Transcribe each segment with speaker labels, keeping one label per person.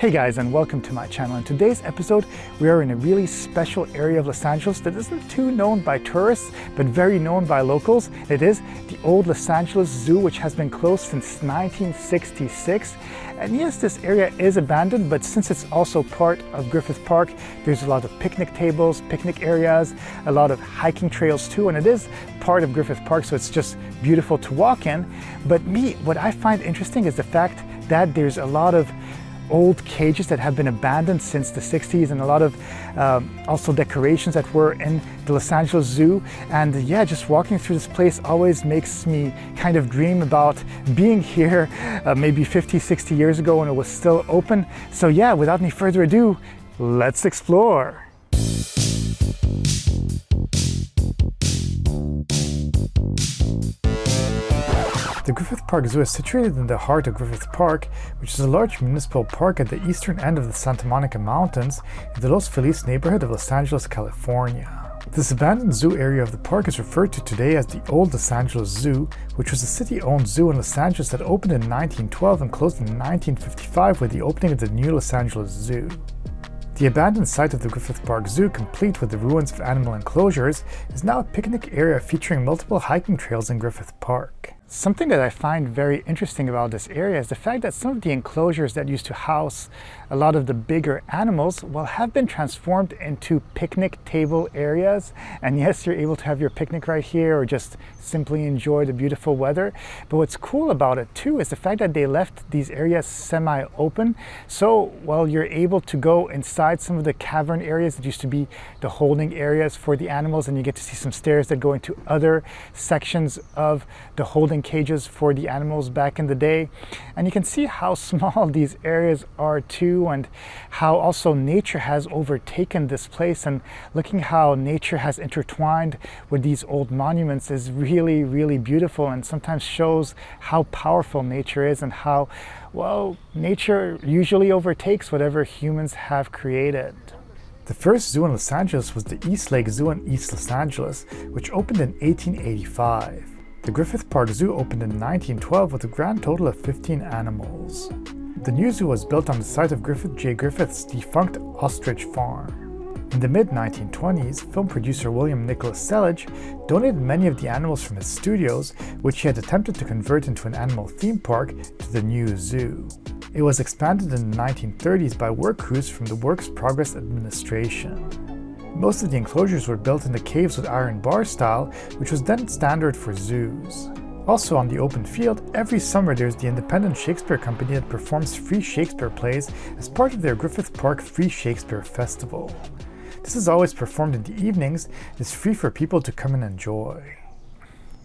Speaker 1: Hey guys, and welcome to my channel. In today's episode, we are in a really special area of Los Angeles that isn't too known by tourists, but very known by locals. It is the old Los Angeles Zoo, which has been closed since 1966. And yes, this area is abandoned, but since it's also part of Griffith Park, there's a lot of picnic tables, picnic areas, a lot of hiking trails too, and it is part of Griffith Park, so it's just beautiful to walk in. But what I find interesting is the fact that there's a lot of old cages that have been abandoned since the 60s, and a lot of also decorations that were in the Los Angeles Zoo. And yeah, just walking through this place always makes me kind of dream about being here maybe 50, 60 years ago when it was still open. So yeah, without any further ado, let's explore. The Griffith Park Zoo is situated in the heart of Griffith Park, which is a large municipal park at the eastern end of the Santa Monica Mountains in the Los Feliz neighborhood of Los Angeles, California. This abandoned zoo area of the park is referred to today as the Old Los Angeles Zoo, which was a city-owned zoo in Los Angeles that opened in 1912 and closed in 1955 with the opening of the new Los Angeles Zoo. The abandoned site of the Griffith Park Zoo, complete with the ruins of animal enclosures, is now a picnic area featuring multiple hiking trails in Griffith Park. Something that I find very interesting about this area is the fact that some of the enclosures that used to house a lot of the bigger animals, well, have been transformed into picnic table areas. And yes, you're able to have your picnic right here or just simply enjoy the beautiful weather. But what's cool about it too is the fact that they left these areas semi-open. So while you're able to go inside some of the cavern areas that used to be the holding areas for the animals, and you get to see some stairs that go into other sections of the holding cages for the animals back in the day. And you can see how small these areas are too, and how also nature has overtaken this place. And looking how nature has intertwined with these old monuments is really, really beautiful, and sometimes shows how powerful nature is and how, well, nature usually overtakes whatever humans have created. The first zoo in Los Angeles was the East Lake Zoo in East Los Angeles, which opened in 1885. The Griffith Park Zoo opened in 1912 with a grand total of 15 animals. The new zoo was built on the site of Griffith J. Griffith's defunct ostrich farm. In the mid-1920s, film producer William Nicholas Selledge donated many of the animals from his studios, which he had attempted to convert into an animal theme park, to the new zoo. It was expanded in the 1930s by work crews from the Works Progress Administration. Most of the enclosures were built in the caves with iron bar style, which was then standard for zoos. Also on the open field, every summer there's the independent Shakespeare company that performs free Shakespeare plays as part of their Griffith Park Free Shakespeare Festival. This is always performed in the evenings and is free for people to come and enjoy.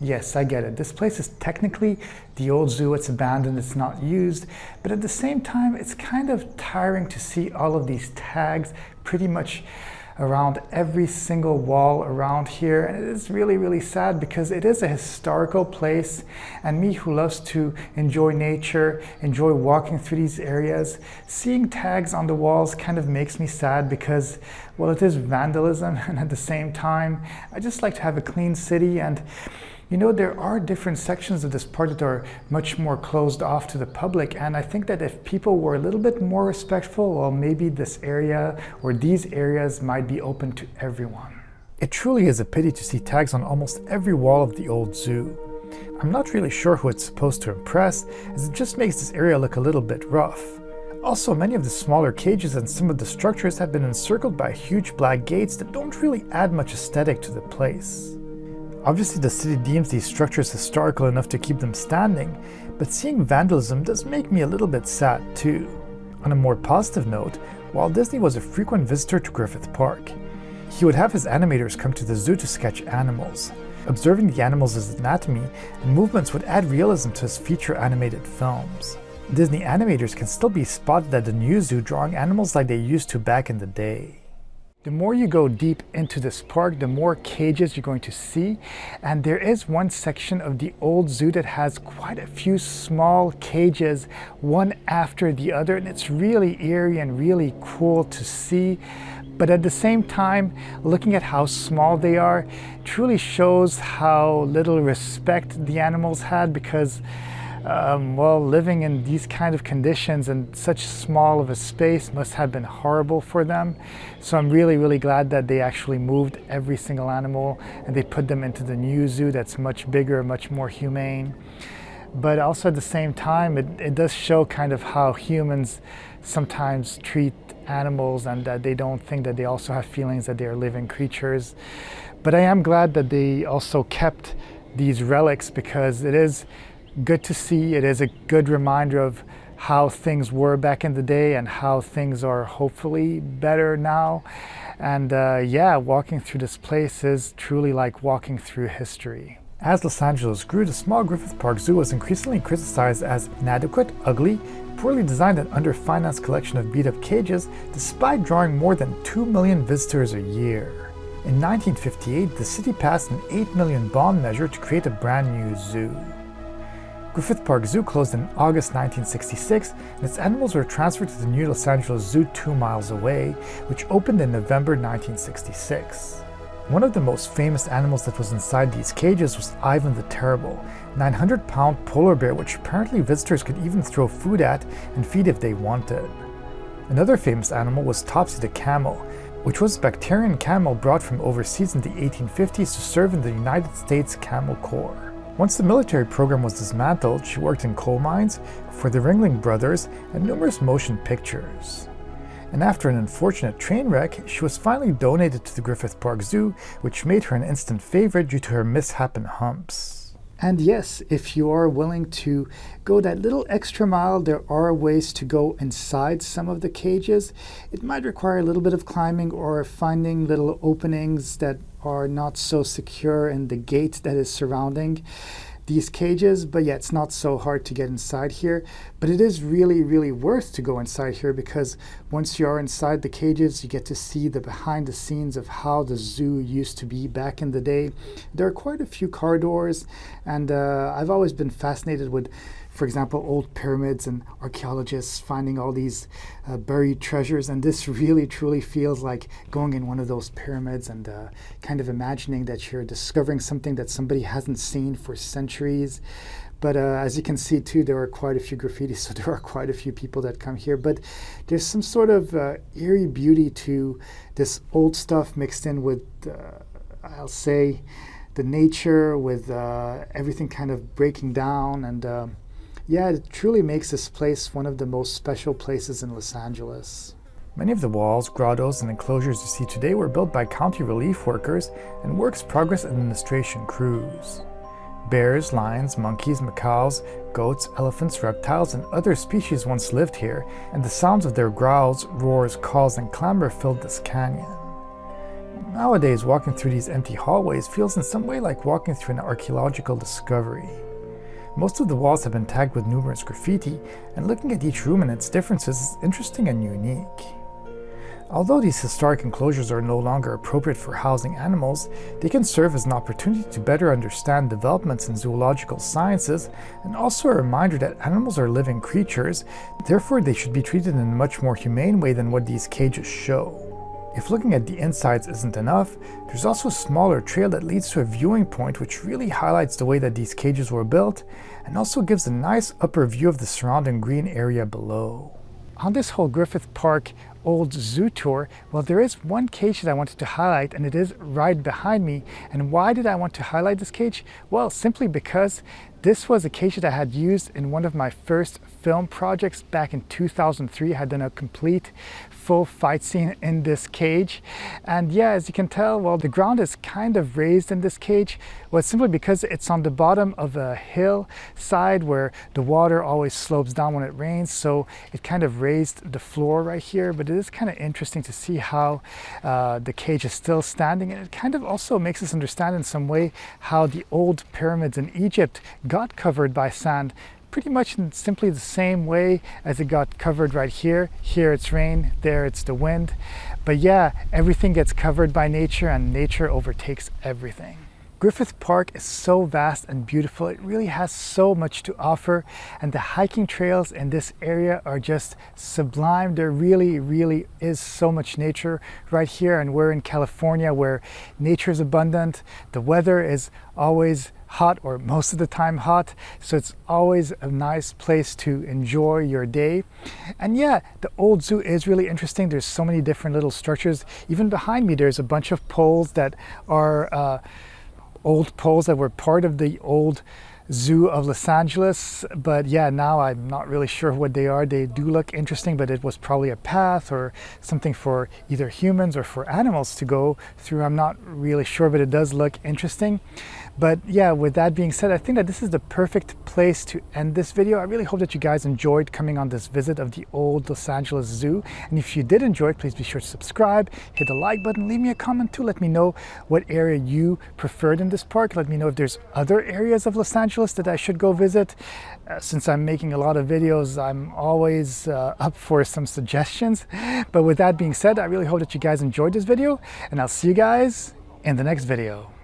Speaker 1: Yes, I get it. This place is technically the old zoo. It's abandoned, it's not used, but at the same time, it's kind of tiring to see all of these tags pretty much around every single wall around here. And it is really, really sad because it is a historical place, and me who loves to enjoy nature, enjoy walking through these areas, seeing tags on the walls kind of makes me sad because, well, it is vandalism, and at the same time, I just like to have a clean city. And you know, there are different sections of this park that are much more closed off to the public, and I think that if people were a little bit more respectful, well, maybe this area or these areas might be open to everyone. It truly is a pity to see tags on almost every wall of the old zoo. I'm not really sure who it's supposed to impress, as it just makes this area look a little bit rough. Also, many of the smaller cages and some of the structures have been encircled by huge black gates that don't really add much aesthetic to the place. Obviously, the city deems these structures historical enough to keep them standing, but seeing vandalism does make me a little bit sad too. On a more positive note, Walt Disney was a frequent visitor to Griffith Park. He would have his animators come to the zoo to sketch animals. Observing the animals' anatomy and movements would add realism to his feature animated films. Disney animators can still be spotted at the new zoo drawing animals like they used to back in the day. The more you go deep into this park, the more cages you're going to see. And there is one section of the old zoo that has quite a few small cages, one after the other. And it's really eerie and really cool to see. But at the same time, looking at how small they are truly shows how little respect the animals had, because Well, living in these kind of conditions and such small of a space must have been horrible for them. So I'm really, really glad that they actually moved every single animal and they put them into the new zoo that's much bigger, much more humane. But also at the same time, it does show kind of how humans sometimes treat animals and that they don't think that they also have feelings, that they are living creatures. But I am glad that they also kept these relics because it is good to see. It is a good reminder of how things were back in the day and how things are hopefully better now. And yeah, walking through this place is truly like walking through history. As Los Angeles grew, the small Griffith Park Zoo was increasingly criticized as inadequate, ugly, poorly designed and under-financed collection of beat-up cages, despite drawing more than 2 million visitors a year. In 1958, the city passed an $8 million bond measure to create a brand new zoo. Griffith Park Zoo closed in August 1966, and its animals were transferred to the new Los Angeles Zoo 2 miles away, which opened in November 1966. One of the most famous animals that was inside these cages was Ivan the Terrible, a 900-pound polar bear which apparently visitors could even throw food at and feed if they wanted. Another famous animal was Topsy the camel, which was a bacterian camel brought from overseas in the 1850s to serve in the United States Camel Corps. Once the military program was dismantled, she worked in coal mines, for the Ringling Brothers, and numerous motion pictures. And after an unfortunate train wreck, she was finally donated to the Griffith Park Zoo, which made her an instant favorite due to her misshapen humps. And yes, if you are willing to go that little extra mile, there are ways to go inside some of the cages. It might require a little bit of climbing or finding little openings that are not so secure in the gate that is surrounding these cages, but yeah, it's not so hard to get inside here. But it is really, really worth to go inside here because once you are inside the cages, you get to see the behind the scenes of how the zoo used to be back in the day. There are quite a few corridors, and I've always been fascinated with, for example, old pyramids and archaeologists finding all these buried treasures, and this really truly feels like going in one of those pyramids and kind of imagining that you're discovering something that somebody hasn't seen for centuries. But as you can see too, there are quite a few graffitis, so there are quite a few people that come here. But there's some sort of eerie beauty to this old stuff mixed in with, I'll say, the nature, with everything kind of breaking down. And yeah, it truly makes this place one of the most special places in Los Angeles. Many of the walls, grottos, and enclosures you see today were built by county relief workers and Works Progress Administration crews. Bears, lions, monkeys, macaws, goats, elephants, reptiles, and other species once lived here, and the sounds of their growls, roars, calls, and clamor filled this canyon. Nowadays, walking through these empty hallways feels in some way like walking through an archaeological discovery. Most of the walls have been tagged with numerous graffiti, and looking at each room and its differences is interesting and unique. Although these historic enclosures are no longer appropriate for housing animals, they can serve as an opportunity to better understand developments in zoological sciences and also a reminder that animals are living creatures, therefore they should be treated in a much more humane way than what these cages show. If looking at the insides isn't enough, there's also a smaller trail that leads to a viewing point which really highlights the way that these cages were built and also gives a nice upper view of the surrounding green area below. On this whole Griffith Park old zoo tour, well, there is one cage that I wanted to highlight, and it is right behind me. And why did I want to highlight this cage? Well, simply because this was a cage that I had used in one of my first film projects back in 2003. I had done a complete full fight scene in this cage. And yeah, as you can tell, well, the ground is kind of raised in this cage. Well, simply because it's on the bottom of a hillside where the water always slopes down when it rains. So it kind of raised the floor right here. But it is kind of interesting to see how the cage is still standing. And it kind of also makes us understand in some way how the old pyramids in Egypt got covered by sand pretty much in simply the same way as it got covered right here. Here it's rain, there it's the wind. But yeah, everything gets covered by nature and nature overtakes everything. Griffith Park is so vast and beautiful. It really has so much to offer, and the hiking trails in this area are just sublime. There really is so much nature right here, and we're in California where nature is abundant. The weather is always hot, or most of the time hot, so it's always a nice place to enjoy your day. And yeah, the old zoo is really interesting. There's so many different little structures. Even behind me there's a bunch of poles that are old poles that were part of the old Zoo of Los Angeles, but yeah, now I'm not really sure what they are. They do look interesting, but it was probably a path or something for either humans or for animals to go through. I'm not really sure, but it does look interesting. But yeah, with that being said, I think that this is the perfect place to end this video. I really hope that you guys enjoyed coming on this visit of the old Los Angeles Zoo. And if you did enjoy it, please be sure to subscribe, hit the like button, leave me a comment too. Let me know what area you preferred in this park. Let me know if there's other areas of Los Angeles that I should go visit. Since I'm making a lot of videos, I'm always up for some suggestions. But with that being said, I really hope that you guys enjoyed this video, and I'll see you guys in the next video.